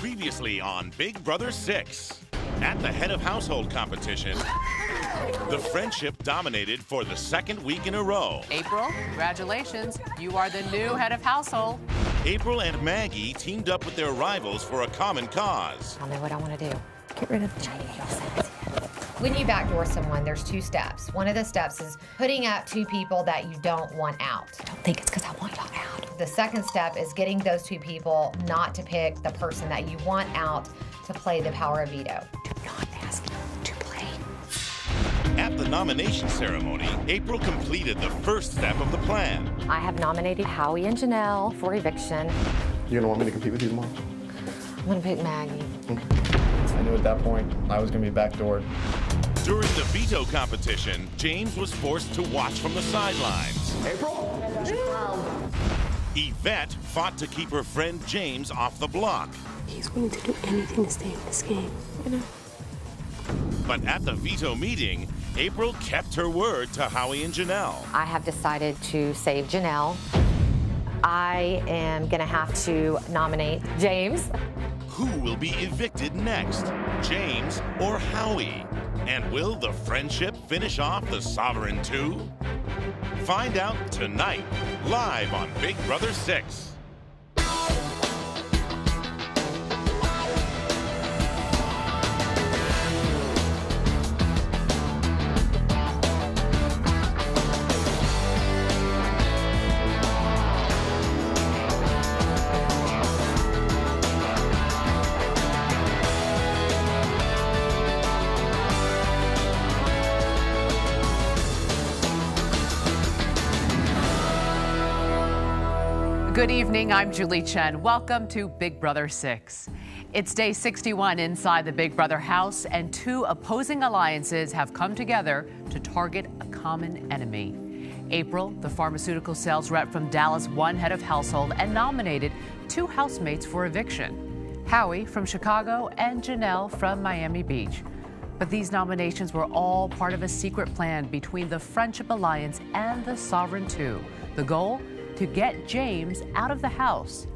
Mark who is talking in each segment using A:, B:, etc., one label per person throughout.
A: Previously on Big Brother 6. At the head of household competition, the friendship dominated for the second week in a row.
B: April, congratulations. You are the new head of household.
A: April and Maggie teamed up with their rivals for a common cause.
C: Tell me what I want to do. Get rid of the Chinese.
D: When you backdoor someone, there's two steps. One of the steps is putting out two people that you don't want out.
C: I don't think it's because I want y'all out.
D: The second step is getting those two people not to pick the person that you want out to play the power of veto.
C: Do not ask to play.
A: At the nomination ceremony, April completed the first step of the plan.
C: I have nominated Howie and Janelle for eviction.
E: You're gonna want me to compete with you tomorrow?
C: I'm gonna pick Maggie.
E: I knew at that point I was gonna be backdoored.
A: During the veto competition, James was forced to watch from the sidelines.
E: April?
A: Yvette fought to keep her friend James off the block.
F: He's willing to do anything to stay in this game, you know?
A: But at the veto meeting, April kept her word to Howie and Janelle.
C: I have decided to save Janelle. I am gonna have to nominate James.
A: Who will be evicted next, James or Howie? And will the friendship finish off the Sovereign 2? Find out tonight, live on Big Brother 6.
B: Good evening, I'm Julie Chen. Welcome to Big Brother 6. It's day 61 inside the Big Brother house, and two opposing alliances have come together to target a common enemy. April, the pharmaceutical sales rep from Dallas, won head of household and nominated two housemates for eviction. Howie from Chicago and Janelle from Miami Beach. But these nominations were all part of a secret plan between the Friendship Alliance and the Sovereign 2. The goal? To get James out of the house.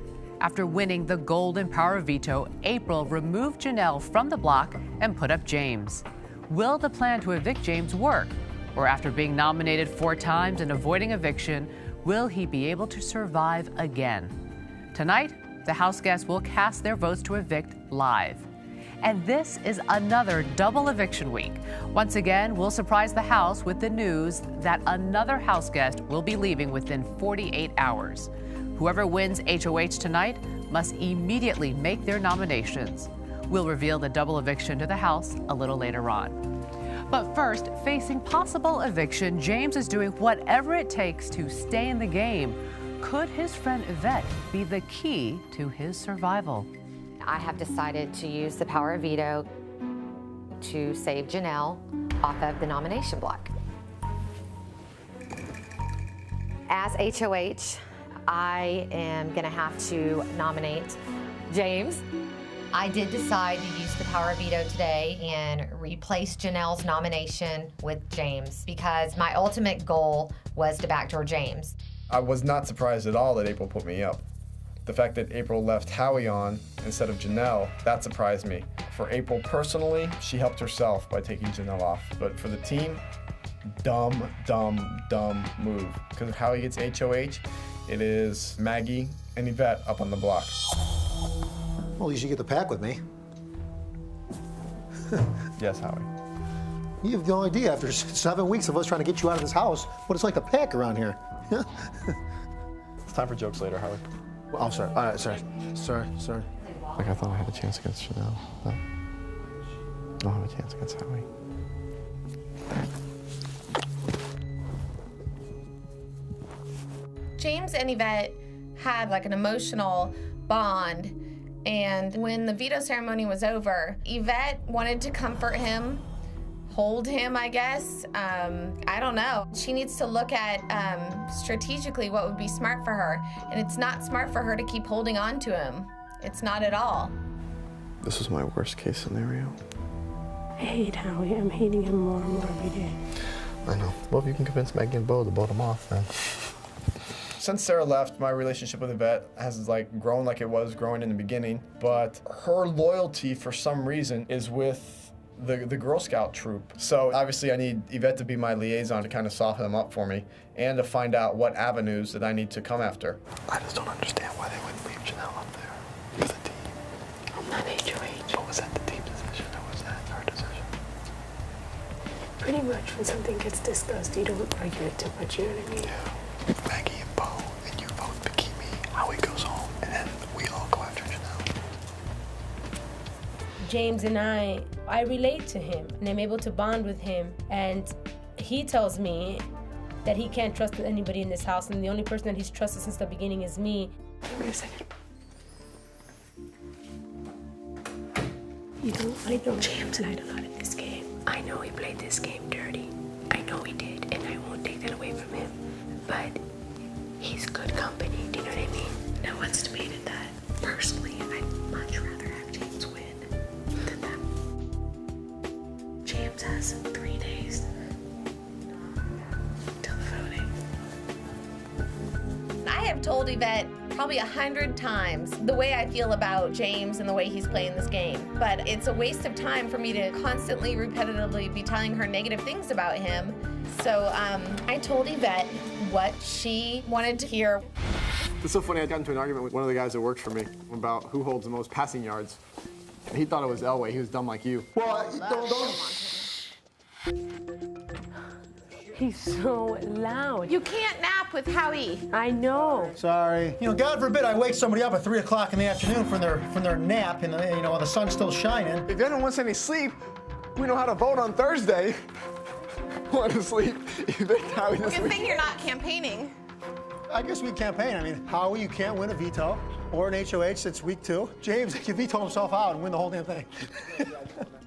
B: After winning the golden power veto, April removed Janelle from the block and put up James. Will the plan to evict James work? Or after being nominated 4 times and avoiding eviction, will he be able to survive again? Tonight, the house guests will cast their votes to evict live. And this is another double eviction week. Once again, we'll surprise the house with the news that another house guest will be leaving within 48 hours. Whoever wins HOH tonight must immediately make their nominations. We'll reveal the double eviction to the house a little later on. But first, facing possible eviction, James is doing whatever it takes to stay in the game. Could his friend Yvette be the key to his survival?
C: I have decided to use the power of veto to save Janelle off of the nomination block. As HOH, I am gonna have to nominate James.
D: I did decide to use the power of veto today and replace Janelle's nomination with James because my ultimate goal was to backdoor James.
E: I was not surprised at all that April put me up. The fact that April left Howie on instead of Janelle, that surprised me. For April personally, she helped herself by taking Janelle off. But for the team, dumb move. Because if Howie gets HOH, it is Maggie and Yvette up on the block.
G: Well, at least you get the pack with me.
E: Yes, Howie.
G: You have no idea, after 7 weeks of us trying to get you out of this house, what it's like to pack around here.
E: It's time for jokes later, Howie.
G: Well, I'm sorry. All right, sorry.
E: Like, I thought I had a chance against Janelle, but I don't have a chance against Howie.
D: James and Yvette had like an emotional bond, and when the veto ceremony was over, Yvette wanted to comfort him, hold him, I guess. I don't know. She needs to look at strategically what would be smart for her, and it's not smart for her to keep holding on to him. It's not at all.
E: This is my worst case scenario.
F: I hate Howie. I'm hating him more and more every day.
E: I know. Well, if you can convince Maggie and Bo to vote him off, then. Since Sarah left, my relationship with Yvette has like grown like it was growing in the beginning, but her loyalty for some reason is with the Girl Scout troop. So obviously I need Yvette to be my liaison to kind of soften them up for me and to find out what avenues that I need to come after.
H: I just don't understand why they wouldn't leave Janelle up there for the team.
F: I'm not HOH.
H: But was that the team decision or was that her decision?
F: Pretty much when something gets discussed, you don't argue it too much, you know what I mean?
H: Yeah. Maggie and Bo, and you vote Bikini, Howie goes home, and then we all go after Janelle.
I: James and I relate to him, and I'm able to bond with him, and he tells me that he can't trust anybody in this house, and the only person that he's trusted since the beginning is me.
F: Give me a second. You know, I know James lied a lot in this game. I know he played this game dirty. I know he did, and I won't take that away from him. But he's good company, do you know what I mean? No one's debated that. Personally, I'd much rather have James win than them. James has 3 days till the voting.
D: I have told Yvette probably 100 times the way I feel about James and the way he's playing this game. But it's a waste of time for me to constantly, repetitively be telling her negative things about him. So I told Yvette what she wanted to hear.
E: It's so funny, I got into an argument with one of the guys that worked for me about who holds the most passing yards. And he thought it was Elway. He was dumb like you.
G: Well,
F: He's so loud.
D: You can't nap with Howie.
F: I know.
G: Sorry. You know, God forbid I wake somebody up at 3 o'clock in the afternoon from their nap, and while the sun's still shining.
E: If anyone wants any sleep, we know how to vote on Thursday. Want to sleep? Yvette, Howie, this
D: Good
E: week.
D: thing you're not campaigning.
G: I guess we campaign. I mean, Howie, you can't win a veto or an HOH. It's week 2. James, he can veto himself out and win the whole damn thing.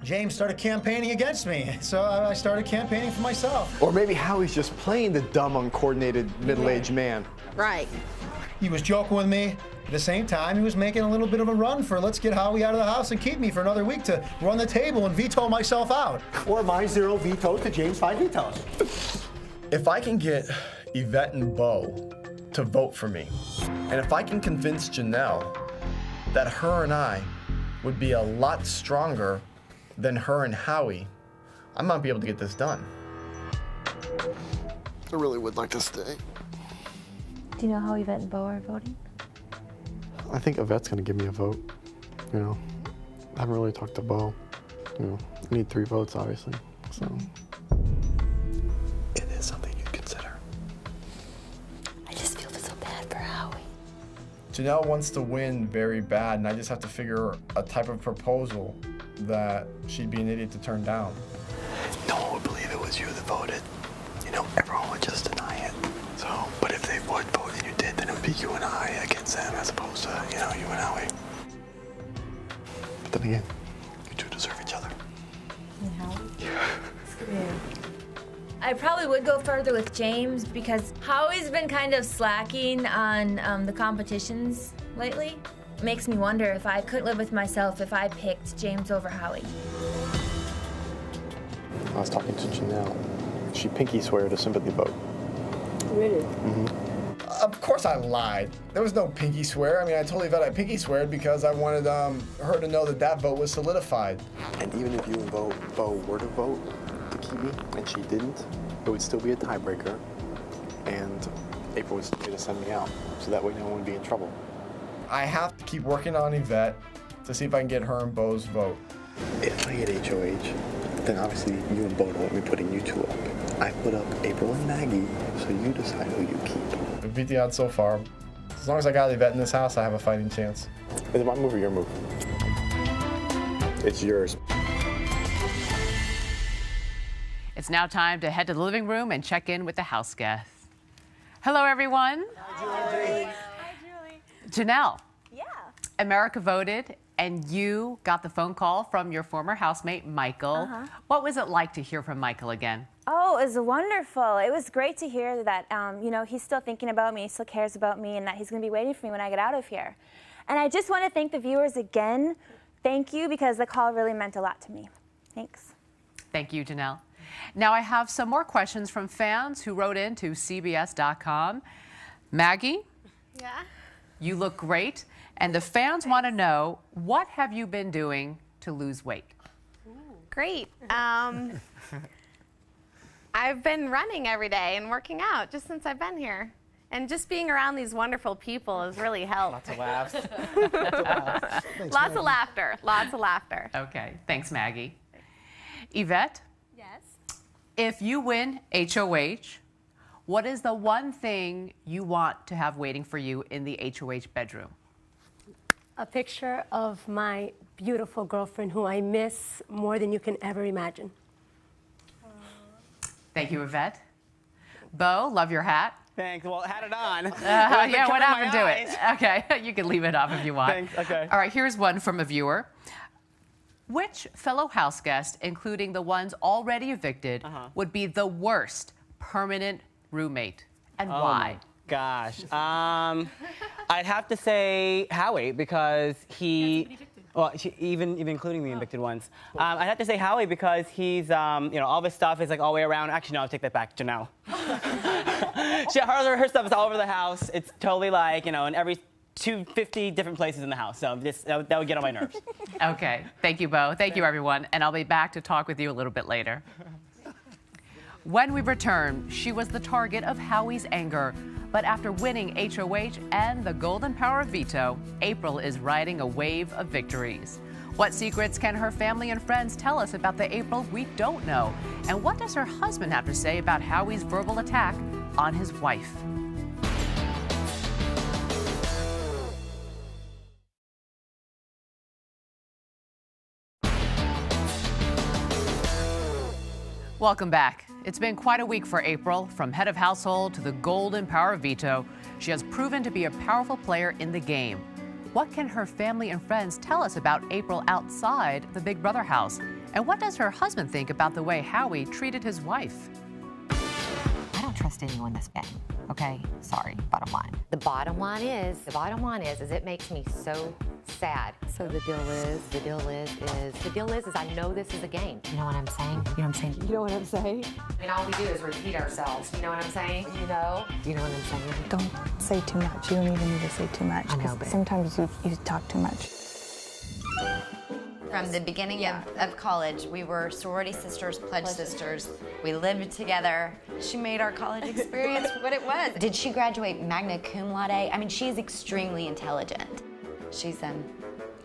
G: James started campaigning against me, so I started campaigning for myself.
E: Or maybe Howie's just playing the dumb, uncoordinated, middle-aged man.
D: Right.
G: He was joking with me. At the same time, he was making a little bit of a run for let's get Howie out of the house and keep me for another week to run the table and veto myself out. Or my 0 vetoes to James' 5 vetoes.
E: If I can get Yvette and Bo to vote for me, and if I can convince Janelle that her and I would be a lot stronger than her and Howie, I might be able to get this done.
H: I really would like to stay.
J: Do you know how Yvette and Bo are voting?
H: I think Yvette's gonna give me a vote. You know, I haven't really talked to Bo. You know, I need 3 votes, obviously. So it is something you'd consider.
J: I just feel so bad for Howie.
E: Janelle wants to win very bad, and I just have to figure a type of proposal that she'd be an idiot to turn down.
H: No one would believe it was you that voted. You know, everyone would just deny it. So, but if they would vote and you did, then it would be you and I against them as opposed to, you know, you and Howie. But then again, you two deserve each other.
J: And Howie?
H: Yeah.
J: I probably would go further with James because Howie's been kind of slacking on the competitions lately. Makes me wonder if I could live with myself if I picked James over Howie.
H: I was talking to Janelle. She pinky swear to sympathy vote.
F: Really?
H: Mm-hmm.
E: Of course I lied. There was no pinky swear. I mean, I told Yvette I pinky sweared because I wanted her to know that that vote was solidified.
H: And even if you and Bo were to vote to keep me, and she didn't, it would still be a tiebreaker, and April was going to send me out, so that way no one would be in trouble.
E: I have to keep working on Yvette to see if I can get her and Bo's vote.
H: If I get HOH, then obviously you and Bo don't want me putting you 2 up. I put up April and Maggie, so you decide who you keep.
E: We've beat the odds so far. As long as I got Yvette in this house, I have a fighting chance.
H: Is it my move or your move? It's yours.
B: It's now time to head to the living room and check in with the house guests. Hello, everyone.
J: Hi.
B: Janelle.
J: Yeah.
B: America voted, and you got the phone call from your former housemate, Michael. What was it like to hear from Michael again?
K: Oh, it was wonderful. It was great to hear that, he's still thinking about me, he still cares about me, and that he's going to be waiting for me when I get out of here. And I just want to thank the viewers again. Thank you, because the call really meant a lot to me. Thanks.
B: Thank you, Janelle. Now I have some more questions from fans who wrote in to CBS.com. Maggie,
L: Yeah.
B: you look great. And the fans want to know, what have you been doing to lose weight?
L: Great. I've been running every day and working out just since I've been here. And just being around these wonderful people has really helped.
M: Lots of laughs.
L: Lots of laughter. Lots of laughter.
B: Okay, thanks, Maggie. Yvette?
L: Yes.
B: If you win HOH, what is the one thing you want to have waiting for you in the HOH bedroom?
N: A picture of my beautiful girlfriend who I miss more than you can ever imagine.
B: Thank you, Yvette. Bo, love your hat.
M: Thanks. Well, had it on.
B: Yeah, what happened to it? Okay, you can leave it off if you want.
M: Thanks, okay.
B: All right, here's one from a viewer. Which fellow house guest, including the ones already evicted, would be the worst permanent roommate, and why?
M: My gosh. I'd have to say Howie, because he... Well, even including the evicted ones. I'd have to say Howie because he's, you know, all of his stuff is like all the way around. Actually, no, I'll take that back. Janelle. Her stuff is all over the house. It's totally like, you know, in every 250 different places in the house. So that would get on my nerves.
B: Okay. Thank you, Bo. Thank you, everyone. And I'll be back to talk with you a little bit later. When we return, she was the target of Howie's anger. But after winning HOH and the golden power of veto, April is riding a wave of victories. What secrets can her family and friends tell us about the April we don't know? And what does her husband have to say about Howie's verbal attack on his wife? Welcome back. It's been quite a week for April. From head of household to the golden power of veto, she has proven to be a powerful player in the game. What can her family and friends tell us about April outside the Big Brother house? And what does her husband think about the way Howie treated his wife?
C: I don't trust anyone in this game, okay? Sorry, bottom line. The bottom line is it makes me so sad. So the deal is I know this is a game. You know what I'm saying? You know what I'm saying? You know what I'm saying? I mean, all we do is repeat ourselves. You know what I'm saying? You know what I'm saying?
O: Don't say too much. You don't even need to say too much.
C: I know, but
O: sometimes you talk too much.
P: From the beginning of college, we were sorority sisters, pledge sisters. We lived together. She made our college experience what it was. Did she graduate magna cum laude? I mean, she's extremely intelligent. She's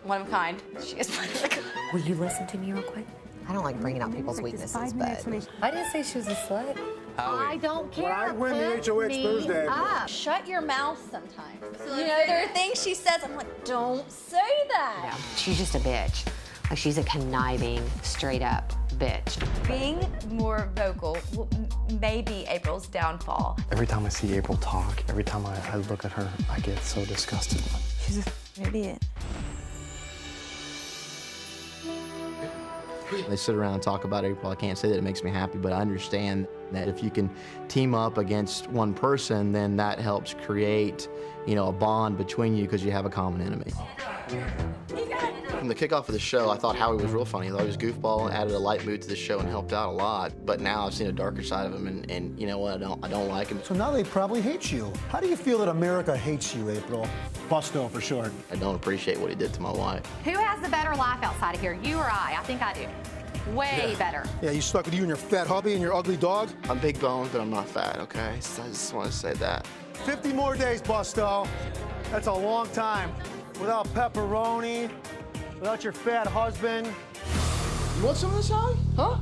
P: one of a kind. She is one of a kind.
C: Will you listen to me real quick? I don't like bringing out people's weaknesses, but I didn't say she was a slut.
P: I don't care.
G: When I win the HOH Thursday.
P: Shut your mouth sometimes. You know, there are things she says, I'm like, don't say that.
C: No, she's just a bitch. Like, she's a conniving, straight up bitch.
P: Being more vocal may be April's downfall.
H: Every time I see April talk, every time I look at her, I get so disgusted.
O: She's an idiot.
Q: They sit around and talk about April. I can't say that it makes me happy, but I understand that if you can team up against one person, then that helps create, you know, a bond between you because you have a common enemy. From the kickoff of the show, I thought Howie was real funny. I thought he was goofball and added a light mood to the show and helped out a lot. But now I've seen a darker side of him, and you know what? I don't like him.
G: So now they probably hate you. How do you feel that America hates you, April? Busto for short.
Q: I don't appreciate what he did to my wife.
C: Who has the better life outside of here, you or I? I think I do. Way better.
G: Yeah, you stuck with you and your fat hubby and your ugly dog?
Q: I'm big boned, but I'm not fat, okay? So I just want to say that.
G: 50 more days, Busto. That's a long time. Without pepperoni, without your fat husband.
Q: You want some of this, Howie? Huh?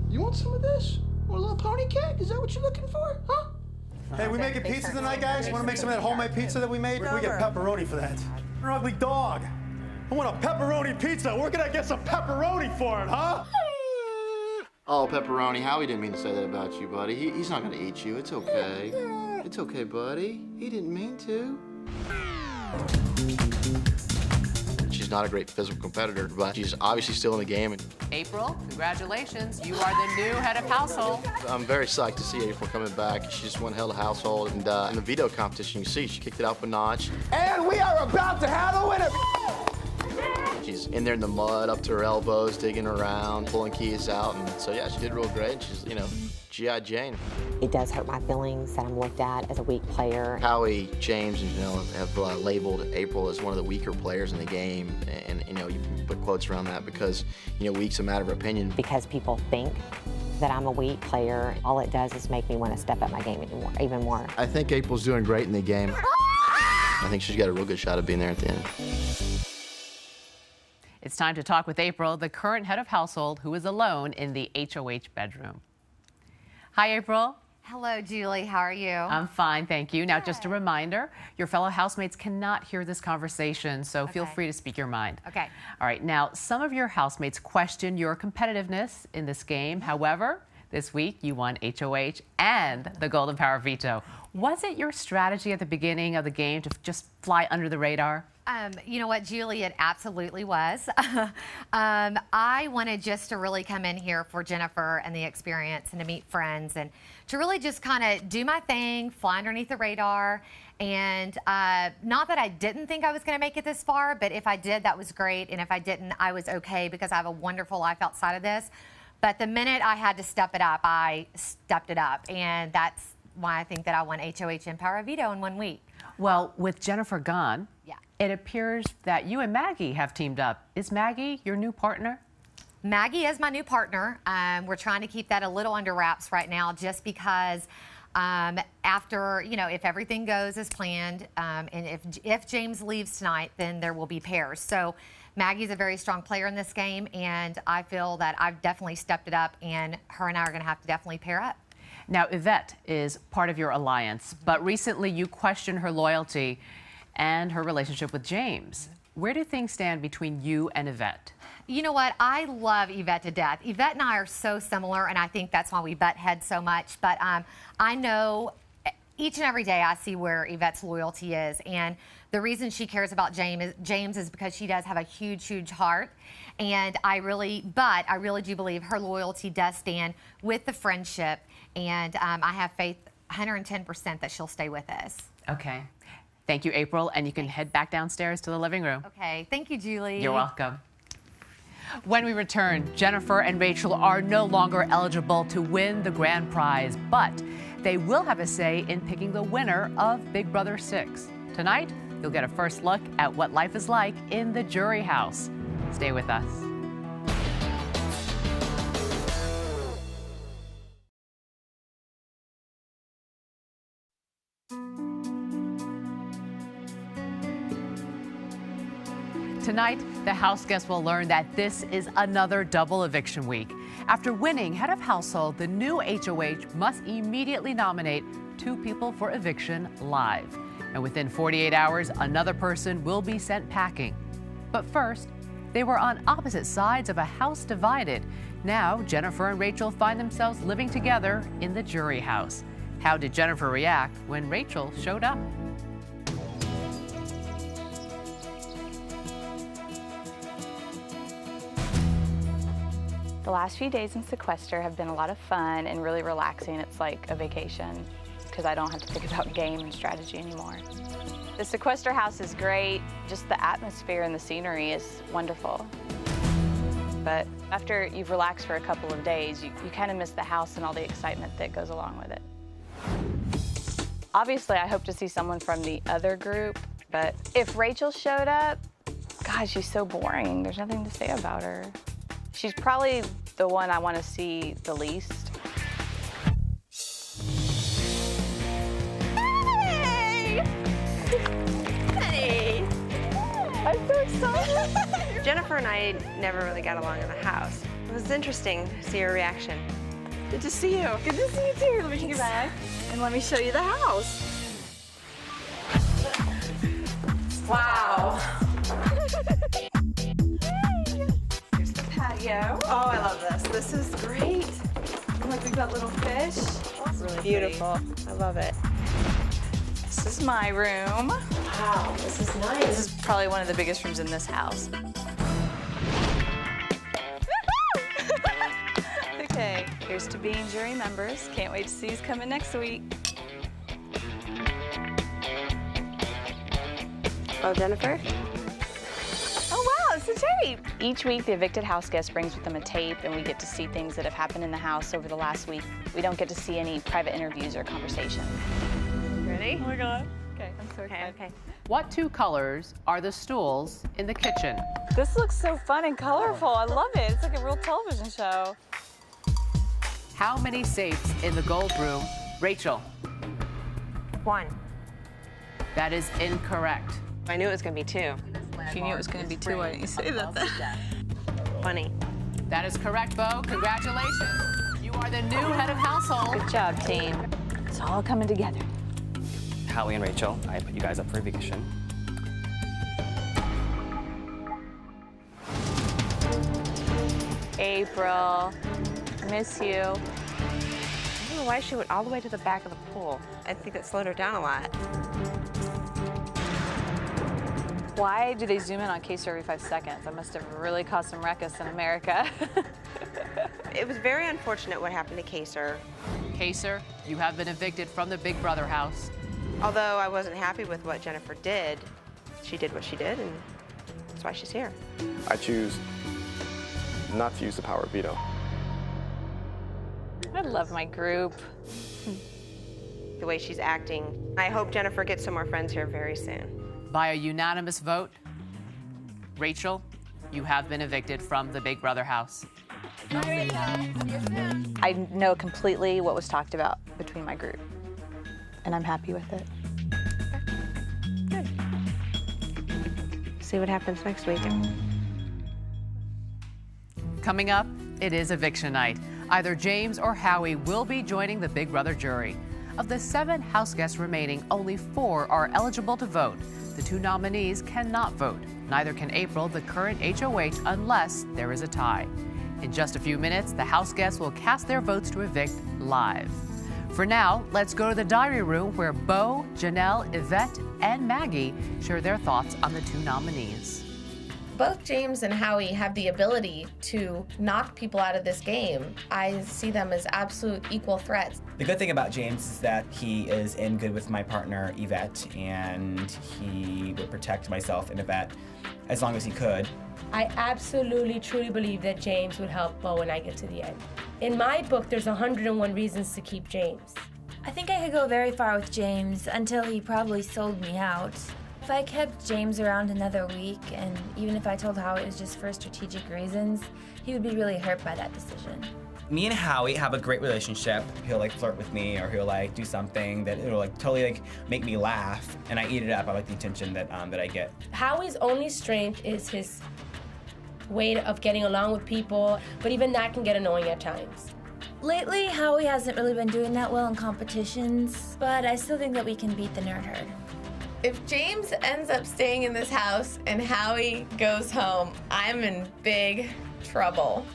Q: You want some of this? Want a little pony cake? Is that what you're looking for? Huh?
G: Hey, we making pizza tonight, guys? Want to make some of that homemade pizza that we made? We get pepperoni for that. Your ugly dog. I want a pepperoni pizza. Where can I get some pepperoni for it, huh?
Q: Oh, pepperoni. Howie didn't mean to say that about you, buddy. He's not going to eat you. It's okay. It's okay, buddy. He didn't mean to. She's not a great physical competitor, but she's obviously still in the game.
B: April, congratulations. You are the new head of household.
Q: I'm very psyched to see April coming back. She just won head of household, and in the veto competition, you see, she kicked it up a notch.
G: And we are about to have a winner.
Q: She's in there in the mud up to her elbows, digging around, pulling keys out. And so, yeah, she did real great. She's, you know, G.I. Jane.
C: It does hurt my feelings that I'm looked at as a weak player.
Q: Howie, James, and Janelle have labeled April as one of the weaker players in the game. And, you know, you put quotes around that because, you know, weak's a matter of opinion.
C: Because people think that I'm a weak player, all it does is make me want to step up my game even more.
Q: I think April's doing great in the game. I think she's got a real good shot of being there at the end.
B: It's time to talk with April, the current head of household who is alone in the HOH bedroom. Hi, April.
R: Hello, Julie. How are you?
B: I'm fine, thank you. Now, just a reminder, your fellow housemates cannot hear this conversation, so feel free to speak your mind.
R: Okay.
B: All right, now, some of your housemates question your competitiveness in this game. However, this week you won HOH and the Golden Power Veto. Was it your strategy at the beginning of the game to just fly under the radar?
R: You know what, Julie, it absolutely was. I wanted just to really come in here for Jennifer and the experience and to meet friends and to really just kind of do my thing, fly underneath the radar. And not that I didn't think I was going to make it this far, but if I did, that was great. And if I didn't, I was okay because I have a wonderful life outside of this. But the minute I had to step it up, I stepped it up. And that's why I think that I won HOH and Power Veto in 1 week.
B: Well, with Jennifer gone,
R: yeah,
B: it appears that you and Maggie have teamed up. Is Maggie your new partner?
R: Maggie is my new partner. We're trying to keep that a little under wraps right now just because after, you know, if everything goes as planned and if James leaves tonight, then there will be pairs. So Maggie's a very strong player in this game, and I feel that I've definitely stepped it up, and her and I are going to have to definitely pair up.
B: Now, Yvette is part of your alliance, but recently you questioned her loyalty and her relationship with James. Where do things stand between you and Yvette?
R: You know what? I love Yvette to death. Yvette and I are so similar, and I think that's why we butt heads so much. But I know each and every day I see where Yvette's loyalty is. And the reason she cares about James is because she does have a huge, huge heart. And I really do believe her loyalty does stand with the friendship. And I have faith 110% that she'll stay with us.
B: Okay. Thank you, April. And you can head back downstairs to the living room.
R: Okay. Thank you, Julie.
B: You're welcome. When we return, Jennifer and Rachel are no longer eligible to win the grand prize, but they will have a say in picking the winner of Big Brother 6. Tonight, you'll get a first look at what life is like in the jury house. Stay with us. Tonight, the house guests will learn that this is another double eviction week. After winning head of household, the new HOH must immediately nominate 2 people for eviction live. And within 48 hours, another person will be sent packing. But first, they were on opposite sides of a house divided. Now, Jennifer and Rachel find themselves living together in the jury house. How did Jennifer react when Rachel showed up?
S: The last few days in sequester have been a lot of fun and really relaxing. It's like a vacation because I don't have to think about game and strategy anymore. The sequester house is great. Just the atmosphere and the scenery is wonderful. But after you've relaxed for a couple of days, you kind of miss the house and all the excitement that goes along with it. Obviously, I hope to see someone from the other group, but if Rachel showed up, God, she's so boring. There's nothing to say about her. She's probably the one I want to see the least.
T: Hey! Hey! I'm so excited. Jennifer and I never really got along in the house. It was interesting to see her reaction. Good to see you. Good to see you too. Let me take your bag and let me show you the house. Wow. Patio. Oh, I love this. This is great. Look, we've got little fish. It's really beautiful. Pretty. I love it.
S: This is my room.
T: Wow, this is nice.
S: This is probably one of the biggest rooms in this house. Okay, here's to being jury members. Can't wait to see who's coming next week.
T: Oh, Jennifer?
S: Oh, wow, it's the chair. great. Each week, the evicted house guest brings with them a tape, and we get to see things that have happened in the house over the last week. We don't get to see any private interviews or conversations.
T: Ready?
S: Oh my God. Okay, I'm so excited.
T: Okay.
B: What two colors are the stools in the kitchen?
S: This looks so fun and colorful. I love it. It's like a real television show.
B: How many safes in the gold room? Rachel.
T: 1.
B: That is incorrect.
T: I knew it was going to be 2.
O: If you knew it was going to be 2, why didn't you say that?
T: Funny.
B: That is correct, Bo. Congratulations. You are the new head of household.
S: Good job, team. It's all coming together.
M: Howie and Rachel, I put you guys up for eviction.
S: April, miss you.
T: I don't know why she went all the way to the back of the pool. I think that slowed her down a lot.
S: Why do they zoom in on Kaser every 5 seconds? That must have really caused some ruckus in America.
T: It was very unfortunate what happened to Kaser.
B: Kaser, you have been evicted from the Big Brother house.
T: Although I wasn't happy with what Jennifer did, she did what she did, and that's why she's here.
H: I choose not to use the power of veto.
S: I love my group.
T: The way she's acting. I hope Jennifer gets some more friends here very soon.
B: By a unanimous vote, Rachel, you have been evicted from the Big Brother house.
S: I know completely what was talked about between my group, and I'm happy with it.
T: Good. See what happens next week.
B: Coming up, it is eviction night. Either James or Howie will be joining the Big Brother jury. Of the 7 house guests remaining, only 4 are eligible to vote. The 2 nominees cannot vote. Neither can April, the current HOH, unless there is a tie. In just a few minutes, the house guests will cast their votes to evict live. For now, let's go to the diary room where Bo, Janelle, Yvette, and Maggie share their thoughts on the 2 nominees.
D: Both James and Howie have the ability to knock people out of this game. I see them as absolute equal threats.
U: The good thing about James is that he is in good with my partner, Yvette, and he would protect myself and Yvette as long as he could.
I: I absolutely, truly believe that James would help Bo when I get to the end. In my book, there's 101 reasons to keep James.
J: I think I could go very far with James until he probably sold me out. If I kept James around another week, and even if I told Howie it was just for strategic reasons, he would be really hurt by that decision.
U: Me and Howie have a great relationship. He'll like flirt with me, or he'll like do something that it'll like totally like make me laugh, and I eat it up. I like the attention that that I get.
I: Howie's only strength is his way of getting along with people, but even that can get annoying at times.
J: Lately, Howie hasn't really been doing that well in competitions, but I still think that we can beat the nerd herd.
D: If James ends up staying in this house and Howie goes home, I'm in big trouble.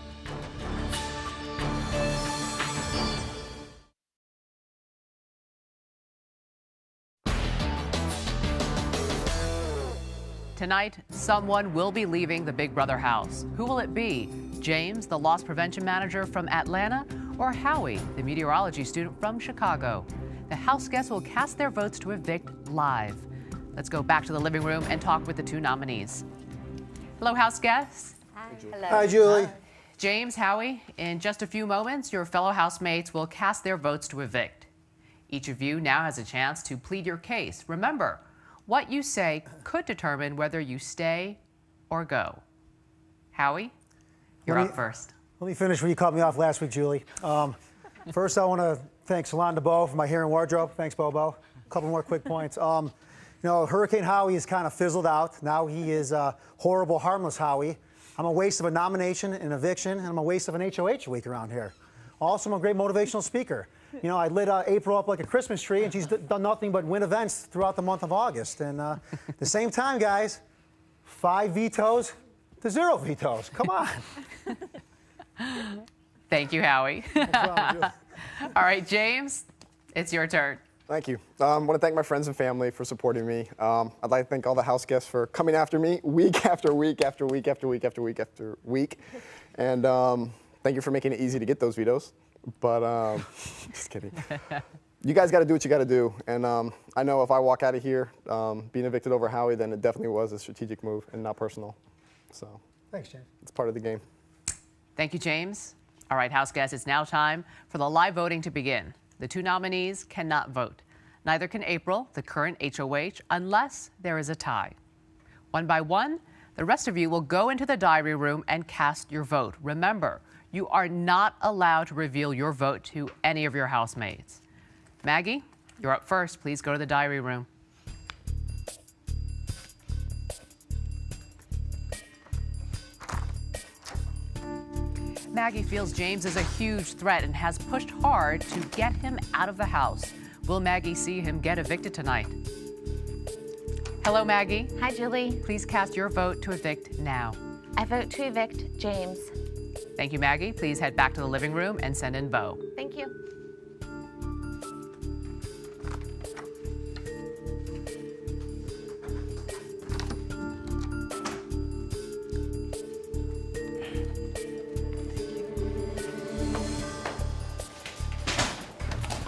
B: Tonight, someone will be leaving the Big Brother house. Who will it be? James, the loss prevention manager from Atlanta, or Howie, the meteorology student from Chicago? The house guests will cast their votes to evict live. Let's go back to the living room and talk with the 2 nominees. Hello, house guests.
G: Hi. Hello. Hi, Julie.
B: James, Howie, in just a few moments, your fellow housemates will cast their votes to evict. Each of you now has a chance to plead your case. Remember, what you say could determine whether you stay or go. Howie, you're up first.
G: Let me finish where you cut me off last week, Julie. First, I want to thank Salon DeBeau for my hair and wardrobe. Thanks, Bobo. A couple more quick points. You know, Hurricane Howie is kind of fizzled out. Now he is horrible, harmless Howie. I'm a waste of a nomination, an eviction, and I'm a waste of an HOH week around here. Also, I'm a great motivational speaker. You know, I lit April up like a Christmas tree, and she's done nothing but win events throughout the month of August. And at the same time, guys, 5 vetoes to 0 vetoes. Come on.
B: Thank you, Howie. All right, James, it's your turn.
H: Thank you. I want to thank my friends and family for supporting me. I'd like to thank all the house guests for coming after me week after week after week after week after week after week. And thank you for making it easy to get those vetoes. But just kidding. You guys got to do what you got to do. And I know if I walk out of here being evicted over Howie, then it definitely was a strategic move and not personal. So
G: Thanks, James.
H: It's part of the game.
B: Thank you, James. All right, House guests, it's now time for the live voting to begin. The two nominees cannot vote. Neither can April, the current HOH, unless there is a tie. One by one, the rest of you will go into the diary room and cast your vote. Remember, you are not allowed to reveal your vote to any of your housemates. Maggie, you're up first. Please go to the diary room. Maggie feels James is a huge threat and has pushed hard to get him out of the house. Will Maggie see him get evicted tonight? Hello, Maggie.
K: Hi, Julie.
B: Please cast your vote to evict now.
K: I vote to evict James.
B: Thank you, Maggie. Please head back to the living room and send in Bo.
K: Thank you.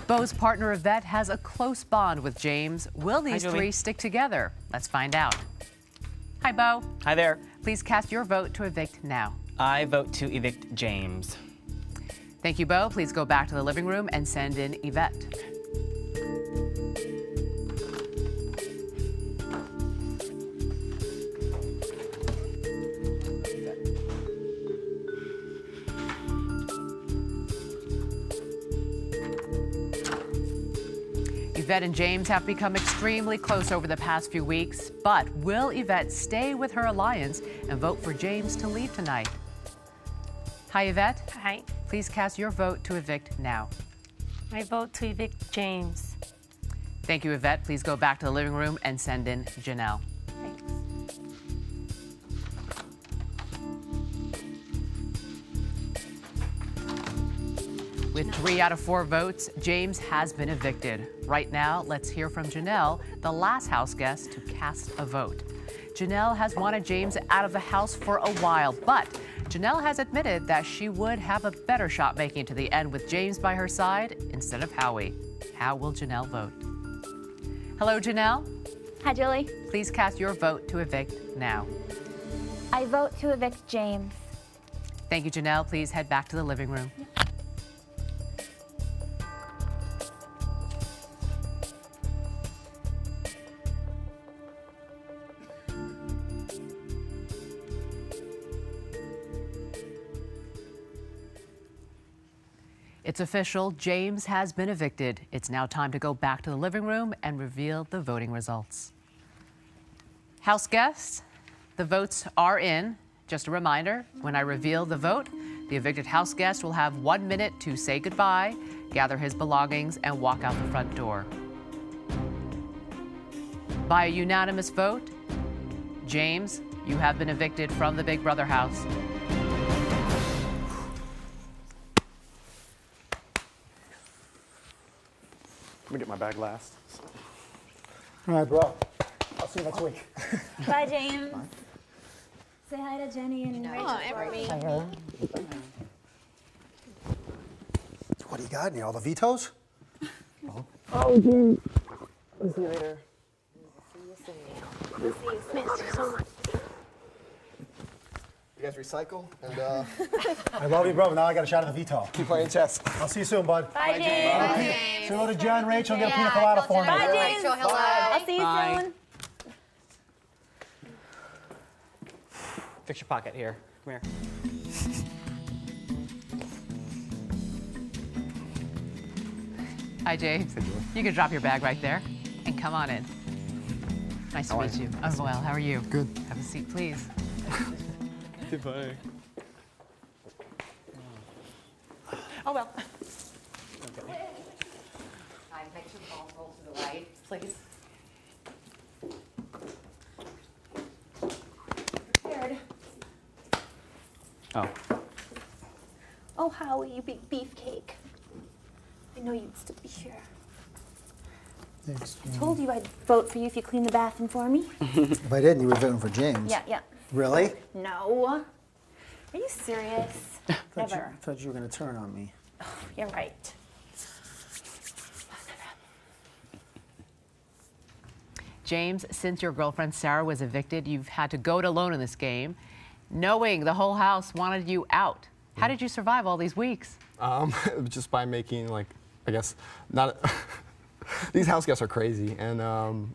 B: Bo's partner Yvette has a close bond with James. Will these three stick together? Let's find out. Hi, Bo.
M: Hi there.
B: Please cast your vote to evict now.
M: I vote to evict James.
B: Thank you, Bo. Please go back to the living room and send in Yvette. Yvette and James have become extremely close over the past few weeks, but will Yvette stay with her alliance and vote for James to leave tonight? Hi, Yvette.
N: Hi.
B: Please cast your vote to evict now.
N: I vote to evict James.
B: Thank you, Yvette. Please go back to the living room and send in Janelle. With 3 out of 4 votes, James has been evicted. Right now, let's hear from Janelle, the last house guest to cast a vote. Janelle has wanted James out of the house for a while, but Janelle has admitted that she would have a better shot making it to the end with James by her side instead of Howie. How will Janelle vote? Hello, Janelle.
K: Hi, Julie.
B: Please cast your vote to evict now.
K: I vote to evict James.
B: Thank you, Janelle. Please head back to the living room. It's official, James has been evicted. It's now time to go back to the living room and reveal the voting results. House guests, the votes are in. Just a reminder, when I reveal the vote, the evicted house guest will have 1 minute to say goodbye, gather his belongings, and walk out the front door. By a unanimous vote, James, you have been evicted from the Big Brother house.
H: Let me get my bag last.
G: All right, bro. I'll see you next week.
K: Bye, James. Say hi to Jenny and Rachel for me.
G: What do you got in here? All the vetoes?
H: Oh, dude. I'll see you later.
K: Miss you so much.
H: You guys recycle and
G: I love you, bro. Now I got a shot of the veto.
H: keep playing chess.
G: I'll see you soon, bud.
K: Bye, James.
G: Bye, James. Say hello to Jen, Rachel, and get a pina colada for me.
K: Bye, James.
L: Rachel, hello.
K: I'll see you
M: Bye.
K: soon.
M: Fix your pocket here. Come here.
B: Hi, James. You can drop your bag right there and come on in. Nice to meet you. I'm well. How are you?
G: Good.
B: Have a seat, please.
M: Goodbye.
B: Oh, well.
R: Make sure the ball rolls to the right, please.
K: Prepared.
M: Oh.
K: Oh, Howie, you big beefcake. I know you'd still be here.
G: Thanks.
K: I told you I'd vote for you if you clean the bathroom for me.
G: If I didn't, you would vote for James.
K: Yeah.
G: Really?
K: No. Are you serious? Never.
G: I thought you were going to turn on me.
K: You're right.
B: James, since your girlfriend Sarah was evicted, you've had to go it alone in this game. Knowing the whole house wanted you out, how did you survive all these weeks?
H: Just by making, like, I guess, not. These house guests are crazy, and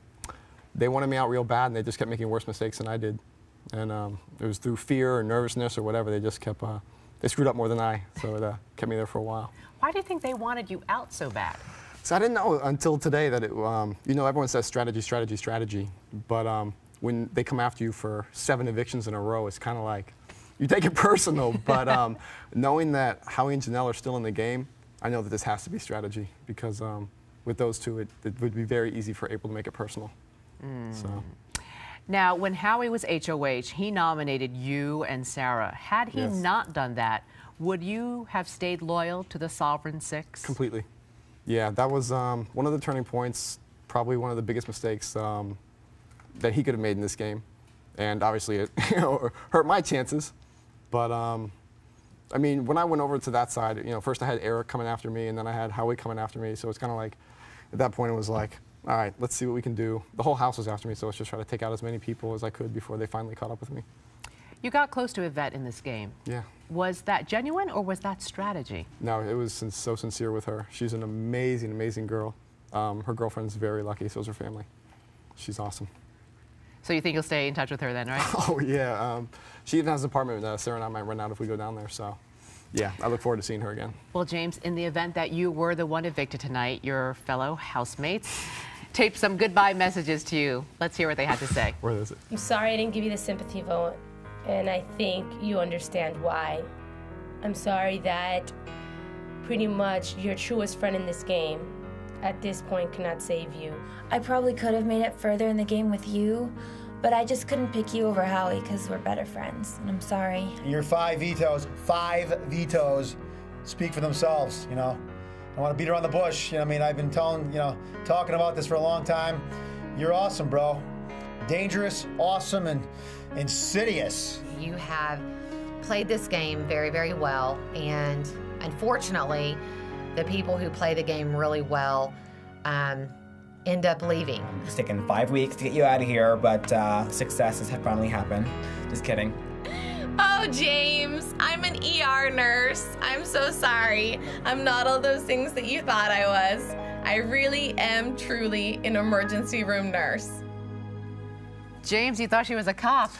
H: they wanted me out real bad, and they just kept making worse mistakes than I did. And it was through fear or nervousness or whatever. They just kept, they screwed up more than I, so it kept me there for a while.
B: Why do you think they wanted you out so bad?
H: So I didn't know until today that it, you know, everyone says strategy, strategy, strategy, but when they come after you for 7 evictions in a row, it's kind of like, you take it personal, but knowing that Howie and Janelle are still in the game, I know that this has to be strategy, because with those two, it would be very easy for April to make it personal. So.
B: Now, when Howie was HOH, he nominated you and Sarah. Had he not done that, would you have stayed loyal to the Sovereign Six?
H: Completely. Yeah, that was one of the turning points, probably one of the biggest mistakes that he could have made in this game. And obviously it hurt my chances. But I mean, when I went over to that side, you know, first I had Eric coming after me, and then I had Howie coming after me. So it's kind of like, at that point it was like, all right, let's see what we can do. The whole house was after me, so let's just try to take out as many people as I could before they finally caught up with me.
B: You got close to Yvette in this game.
H: Yeah.
B: Was that genuine, or was that strategy?
H: No, it was so sincere with her. She's an amazing, amazing girl. Her girlfriend's very lucky, so is her family. She's awesome.
B: So you think you'll stay in touch with her then, right?
H: Oh, yeah. She even has an apartment. Sarah and I might rent out if we go down there, so yeah, I look forward to seeing her again.
B: Well, James, in the event that you were the one evicted tonight, your fellow housemates taped some goodbye messages to you. Let's hear what they had to say.
H: Where is it?
I: I'm sorry I didn't give you the sympathy vote, and I think you understand why. I'm sorry that pretty much your truest friend in this game at this point cannot save you.
J: I probably could have made it further in the game with you, but I just couldn't pick you over Howie because we're better friends, and I'm sorry.
G: Your 5 vetoes speak for themselves, you know. I want to beat around the bush, you know what I mean? I've been talking about this for a long time. You're awesome, bro. Dangerous, awesome, and insidious.
R: You have played this game very, very well, and unfortunately, the people who play the game really well end up leaving.
U: It's taken 5 weeks to get you out of here, but success has finally happened. Just kidding.
D: Oh, James, I'm an ER nurse. I'm so sorry. I'm not all those things that you thought I was. I really am truly an emergency room nurse.
B: James, you thought she was a cop.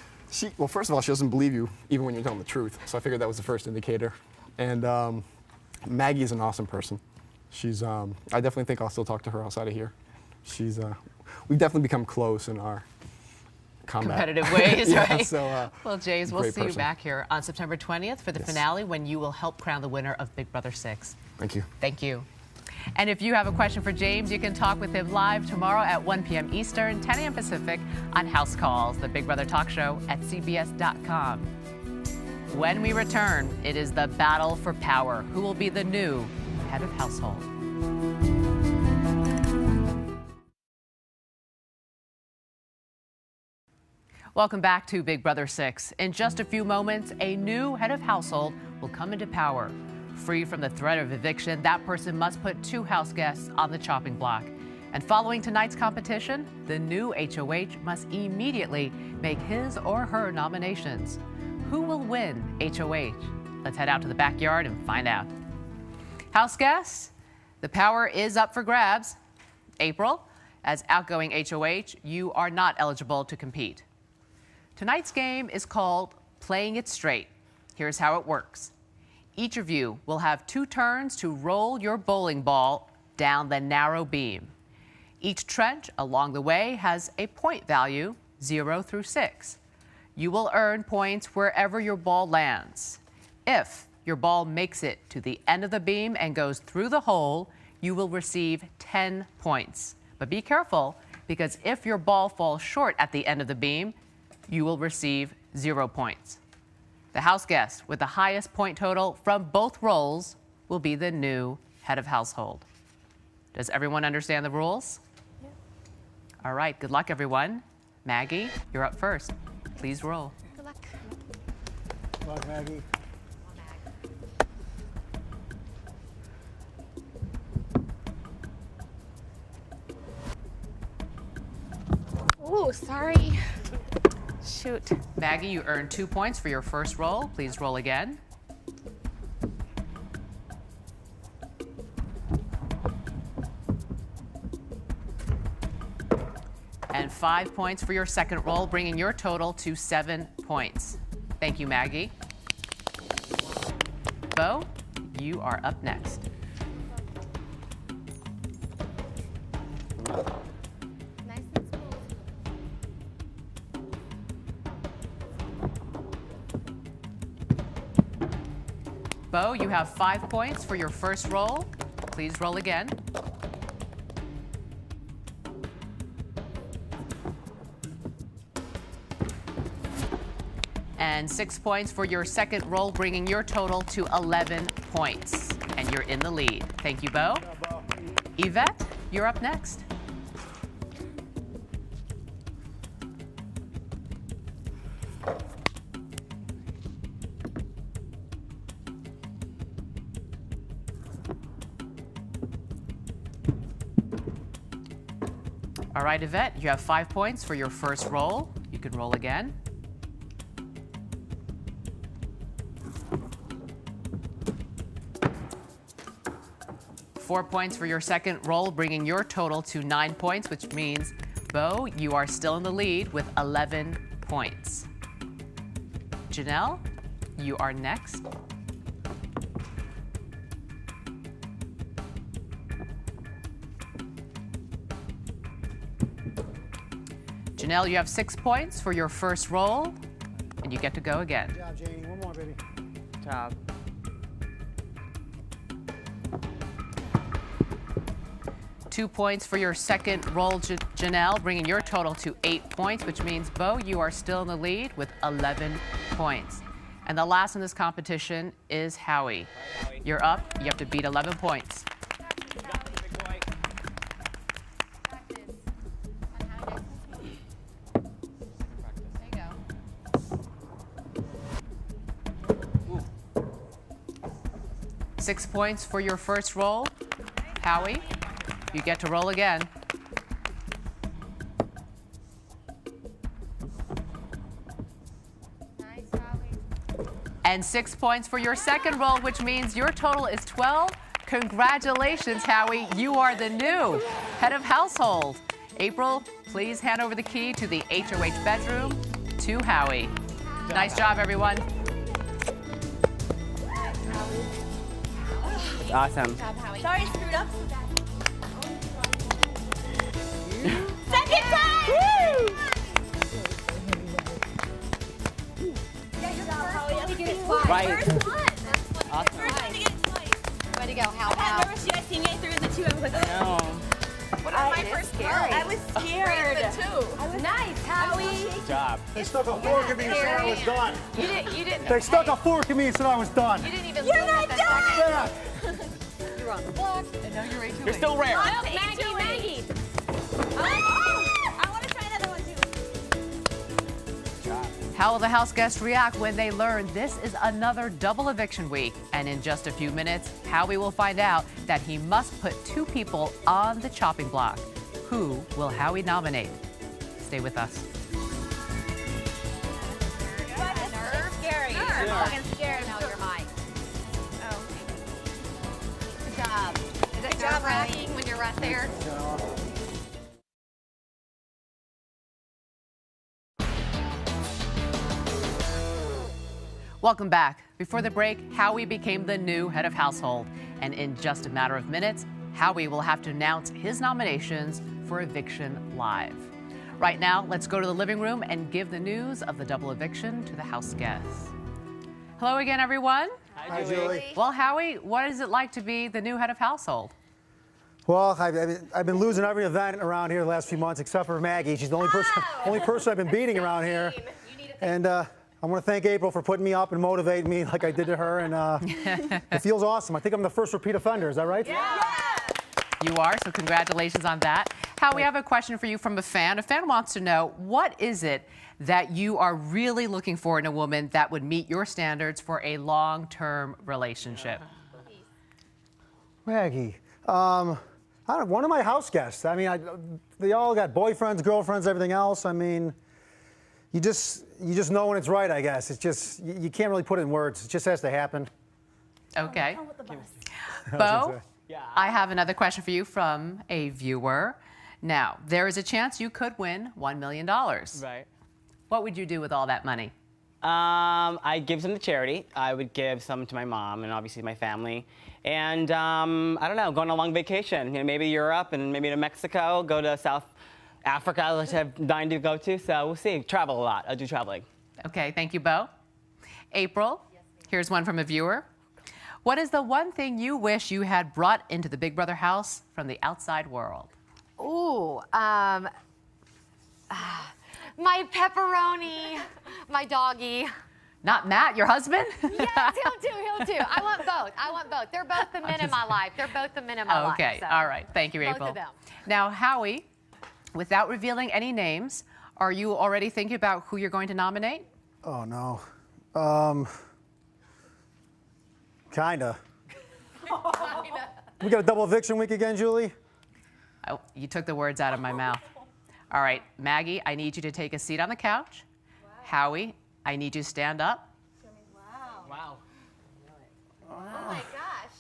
H: Well, first of all, she doesn't believe you, even when you're telling the truth. So I figured that was the first indicator. And Maggie is an awesome person. She's, I definitely think I'll still talk to her outside of here. She's, we've definitely become close in our
B: competitive ways,
H: yeah,
B: right?
H: So,
B: well, James, we'll see you back here on September 20th for the finale, when you will help crown the winner of Big Brother 6.
H: Thank you.
B: Thank you. And if you have a question for James, you can talk with him live tomorrow at 1 p.m. Eastern, 10 a.m. Pacific on House Calls, the Big Brother talk show at CBS.com. When we return, it is the battle for power. Who will be the new head of household? Welcome back to Big Brother 6. In just a few moments, a new head of household will come into power. Free from the threat of eviction, that person must put 2 house guests on the chopping block. And following tonight's competition, the new HOH must immediately make his or her nominations. Who will win HOH? Let's head out to the backyard and find out. House guests, the power is up for grabs. April, as outgoing HOH, you are not eligible to compete. Tonight's game is called Playing It Straight. Here's how it works. Each of you will have 2 turns to roll your bowling ball down the narrow beam. Each trench along the way has a point value, 0 through 6. You will earn points wherever your ball lands. If your ball makes it to the end of the beam and goes through the hole, you will receive 10 points. But be careful, because if your ball falls short at the end of the beam, you will receive 0 points. The house guest with the highest point total from both rolls will be the new head of household. Does everyone understand the rules? Yeah. All right, good luck, everyone. Maggie, you're up first. Please roll.
G: Good luck. Good luck, Maggie.
D: Oh, sorry.
O: Shoot.
B: Maggie, you earned 2 points for your first roll. Please roll again. And 5 points for your second roll, bringing your total to 7 points. Thank you, Maggie. Bo, you are up next. Bo, you have 5 points for your first roll. Please roll again. And 6 points for your second roll, bringing your total to 11 points. And you're in the lead. Thank you, Bo. Yvette, you're up next. All right, Yvette, you have 5 points for your first roll. You can roll again. Four points for your second roll, bringing your total to 9 points, which means, Bo, you are still in the lead with 11 points. Janelle, you are next. Janelle, you have 6 points for your first roll, and you get to go again.
G: Good job, Janie. One more, baby.
M: Good job.
B: 2 points for your second roll, Janelle, bringing your total to 8 points, which means, Bo, you are still in the lead with 11 points. And the last in this competition is Howie. You're up. You have to beat 11 points. Six points for your first roll. Howie, you get to roll again. And 6 points for your second roll, which means your total is 12. Congratulations, Howie. You are the new head of household. April, please hand over the key to the HOH bedroom to Howie. Nice job, everyone.
M: Awesome.
K: Sorry, I screwed up so bad. Second time! Woo!
M: Right.
K: First one.
M: Awesome.
K: First time to get it twice.
R: Way to go, Hal.
K: I got nervous. You guys seen me through the two. I was like,
M: No.
K: What was my first scary. I was scared. I was nice, Howie.
M: Good job.
G: They stuck a fork in me and said I was done.
L: You didn't.
G: They stuck a fork in me and said I was done.
L: You didn't even
K: You're
L: look
K: not
L: at
K: done!
L: that
G: Yeah.
L: You're on the block, and now you're
M: You're still rare.
K: Oh, Maggie. I want to try another one, too.
B: How will the house guests react when they learn this is another double eviction week? And in just a few minutes, Howie will find out that he must put 2 people on the chopping block. Who will Howie nominate? Stay with us.
K: Scary.
R: I'm fucking scared. No, you're mine.
K: Oh.
R: Good job. Is it nerve-wracking when you're right there?
B: Welcome back. Before the break, Howie became the new head of household. And in just a matter of minutes, Howie will have to announce his nominations for Eviction Live. Right now, let's go to the living room and give the news of the double eviction to the house guests. Hello again, everyone.
G: Hi, Julie.
B: Well, Howie, what is it like to be the new head of household?
G: Well, I've been losing every event around here the last few months, except for Maggie. She's the only person I've been beating around here. And I want to thank April for putting me up and motivating me like I did to her. And it feels awesome. I think I'm the first repeat offender. Is that right?
B: Yeah. You are, so congratulations on that. Howie, we have a question for you from a fan. A fan wants to know, what is it that you are really looking for in a woman that would meet your standards for a long-term relationship?
G: Maggie, I don't know, one of my house guests. I mean, they all got boyfriends, girlfriends, everything else. I mean, you just know when it's right, I guess. It's just, you can't really put it in words. It just has to happen.
B: Okay. Bo, I have another question for you from a viewer. Now, there is a chance you could win $1 million.
M: Right.
B: What would you do with all that money?
M: I'd give some to charity. I would give some to my mom and obviously my family. And I don't know, go on a long vacation. You know, maybe Europe and maybe to Mexico, go to South Africa, which I've dying to go to. So we'll see. Travel a lot. I'll do traveling.
B: Okay, thank you, Bo. April, here's one from a viewer. What is the one thing you wish you had brought into the Big Brother house from the outside world?
R: Ooh, my pepperoni, my doggy.
B: Not Matt, your husband?
R: Yes, he'll too. I want both. They're both the men in my life. They're both the men in my life.
B: Okay,
R: So.
B: all right. Thank you, April.
R: Both of them.
B: Now, Howie, without revealing any names, are you already thinking about who you're going to nominate?
G: Oh, no. Kinda. We got a double eviction week again, Julie?
B: Oh, you took the words out of my mouth. All right, Maggie, I need you to take a seat on the couch. Wow. Howie, I need you to stand up.
M: Wow.
R: Oh my gosh.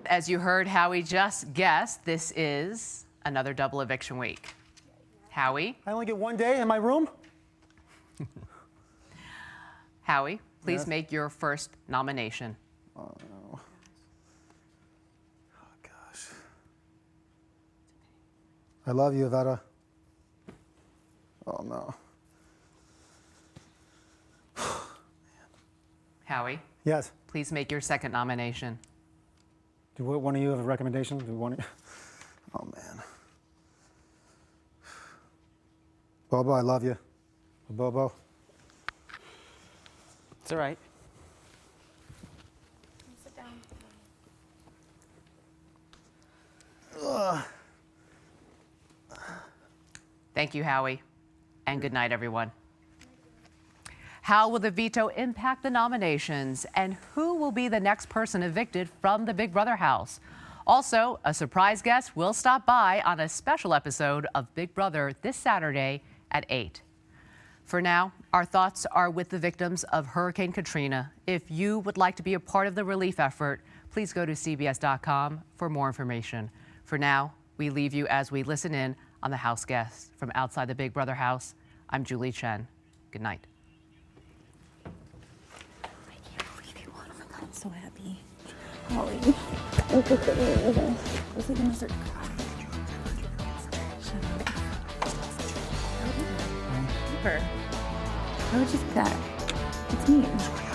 B: As you heard Howie just guess, this is another double eviction week. Howie?
G: I only get one day in my room?
B: Howie, please
G: Yes?
B: make your first nomination.
G: Oh, no. Oh, gosh. I love you, Yvetta. Oh, no.
B: Howie?
G: Yes?
B: Please make your second nomination.
G: Do one of you have a recommendation? Do one of you? Oh, man. Bobo, I love you. Bobo.
M: It's all right.
J: Sit down.
G: Ugh.
B: Thank you, Howie. And good night, everyone. How will the veto impact the nominations? And who will be the next person evicted from the Big Brother house? Also, a surprise guest will stop by on a special episode of Big Brother this Saturday at 8. For now, our thoughts are with the victims of Hurricane Katrina. If you would like to be a part of the relief effort, please go to CBS.com for more information. For now, we leave you as we listen in on the house guests. From outside the Big Brother house, I'm Julie Chen. Good night.
A: I can't believe you won. Oh my God, I'm so happy. Holly, I'm so nervous. I was like, I'm gonna start crying. Shut up. Her. Why would you say that? It's mean.